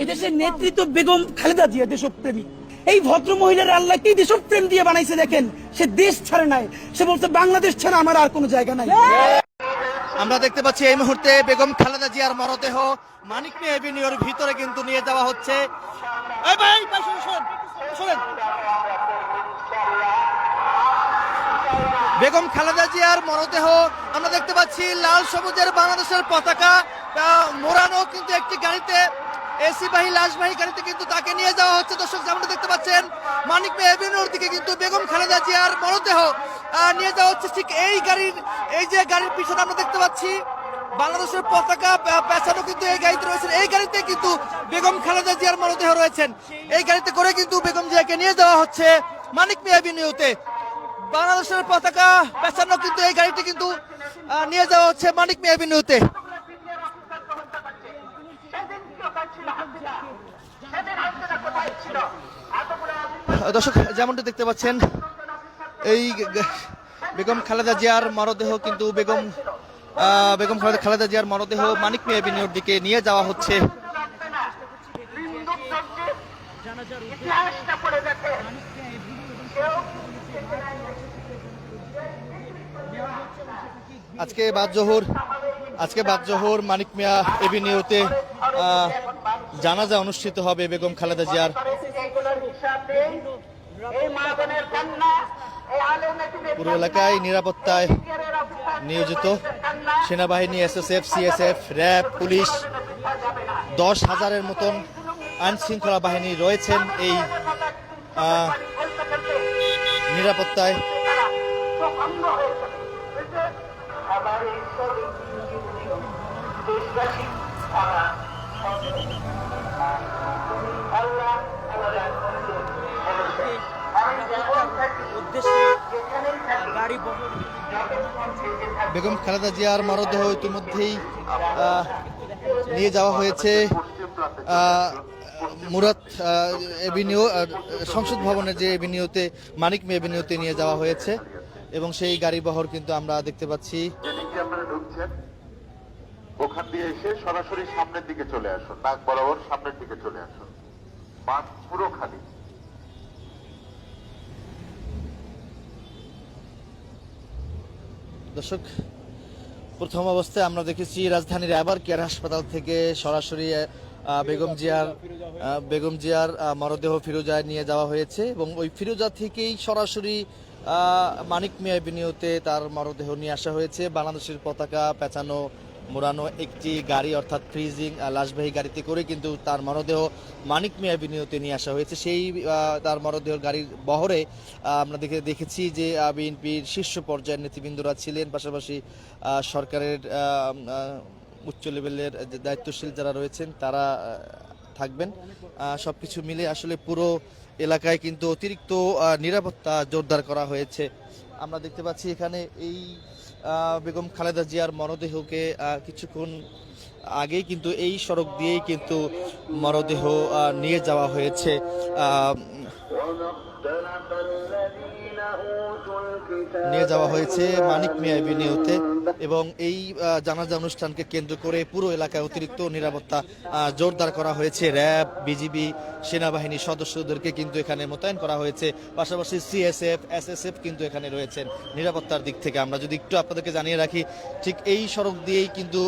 এদেশের নেতৃত্ব বেগম খালেদা জিয়া দেশপ্রেমী। এই ভদ্র মহিলার আল্লাহ কি দেশপ্রেম দিয়ে বানাইছে দেখেন। সে দেশ ছাড়ে নাই, সে বলছে বাংলাদেশ ছাড়া আমার আর কোনো জায়গা নাই। আমরা দেখতে পাচ্ছি এই মুহূর্তে বেগম খালেদা জিয়ার মরদেহ মানিক মিয়া এভিনিউর ভিতরে কিন্তু নিয়ে যাওয়া হচ্ছে। বেগম খালেদা জিয়ার মরদেহ আমরা দেখতে পাচ্ছি লাল সবুজের বাংলাদেশের পতাকা মোড়ানো কিন্তু একটি গাড়িতে, এসিবাহী লাশবাহী গাড়িতে কিন্তু তাকে নিয়ে যাওয়া হচ্ছে। দর্শক যেমনটা দেখতে পাচ্ছেন মানিক মিয়া এভিনিউর দিকে কিন্তু বেগম খালেদা জিয়ার মরদেহ নিয়ে যাওয়া হচ্ছে। ঠিক এই যে গাড়ির পিছনে আমরা দেখতে পাচ্ছি বাংলাদেশের পতাকা পেছানো কিন্তু এই গাড়িতে রয়েছেন। এই গাড়িতে কিন্তু বেগম খালেদা জিয়ার মরদেহ রয়েছেন। এই গাড়িতে করে কিন্তু বেগম জিয়াকে নিয়ে যাওয়া হচ্ছে মানিক মিয়া এভিনিউতে। বাংলাদেশের পতাকা পেছানো কিন্তু এই গাড়িটি কিন্তু নিয়ে যাওয়া হচ্ছে মানিক মিয়া এভিনিউতে। দর্শক যেমনটা দেখতে পাচ্ছেন এই বেগম খালেদা জিয়ার মরদেহ কিন্তু বেগম খালেদা জিয়ার মরদেহ মানিক মিয়া এভিনিউর দিকে নিয়ে যাওয়া হচ্ছে। আজকে বাদ জোহর মানিক মিয়া এভিনিউতে জানাজা অনুষ্ঠিত হবে বেগম খালেদা জিয়ার। পুরো এলাকায় নিরাপত্তায় নিয়োজিত সেনাবাহিনী, এসএসএফ, সিএসএফ, র্যাব, পুলিশ 10,000-এর মতন আইন শৃঙ্খলা বাহিনী রয়েছেন এই নিরাপত্তায়। বেগম খালেদা জিয়ার মরদেহ ইতিমধ্যেই নিয়ে যাওয়া হয়েছে মুরাদ এভিনিউ, সংসদ ভবনের যে এভিনিউতে মানিক মিয়া এভিনিউতে নিয়ে যাওয়া হয়েছে এবং সেই গাড়ি বহর কিন্তু আমরা দেখতে পাচ্ছি। ওখান দিয়ে এসে সরাসরি সামনের দিকে চলে আসুন, নাক বরাবর সামনের দিকে চলে আসুন, মাঠ পুরো খালি। দর্শক প্রথম অবস্থায় আমরা দেখেছি রাজধানীর এবার কেয়ার হাসপাতাল থেকে সরাসরি বেগম জিয়ার মরদেহ ফিরোজায় নিয়ে যাওয়া হয়েছে এবং ওই ফিরোজা থেকেই সরাসরি মানিক মিয়া এভিনিউতে তার মরদেহ নিয়ে আসা হয়েছে। বাংলাদেশের পতাকা পেঁচানো মোড়ানো একটি গাড়ি অর্থাৎ ফ্রিজিং লাশবাহী গাড়িতে করে কিন্তু তার মরদেহ মানিক মিয়া এভিনিউতে নিয়ে আসা হয়েছে। সেই তার মরদেহ গাড়ির বহরে আমরা দেখেছি যে বিএনপির শীর্ষ পর্যায়ের নেতৃবৃন্দরা ছিলেন, পাশাপাশি সরকারের উচ্চ লেভেলের দায়িত্বশীল যারা রয়েছেন তারা থাকবেন। সবকিছু মিলে আসলে পুরো এলাকায় কিন্তু অতিরিক্ত নিরাপত্তা জোরদার করা হয়েছে। আমরা দেখতে পাচ্ছি এখানে এই বেগম খালেদা জিয়ার মরদেহকে কিছুক্ষণ আগেই কিন্তু এই সড়ক দিয়েই কিন্তু মরদেহ নিয়ে যাওয়া হয়েছে মানিক মিয়া এভিনিউতে এবং এই জানাজা অনুষ্ঠানকে কেন্দ্র করে পুরো এলাকায় অতিরিক্ত নিরাপত্তা জোরদার করা হয়েছে। র্যাব, বিজিবি, সেনাবাহিনীর সদস্যদেরকে কিন্তু এখানে মোতায়েন করা হয়েছে। পাশাপাশি সিএসএফ, এসএসএফ কিন্তু এখানে রয়েছেন নিরাপত্তার দিক থেকে। আমরা যদি একটু আপনাদেরকে জানিয়ে রাখি, ঠিক এই সড়ক দিয়েই কিন্তু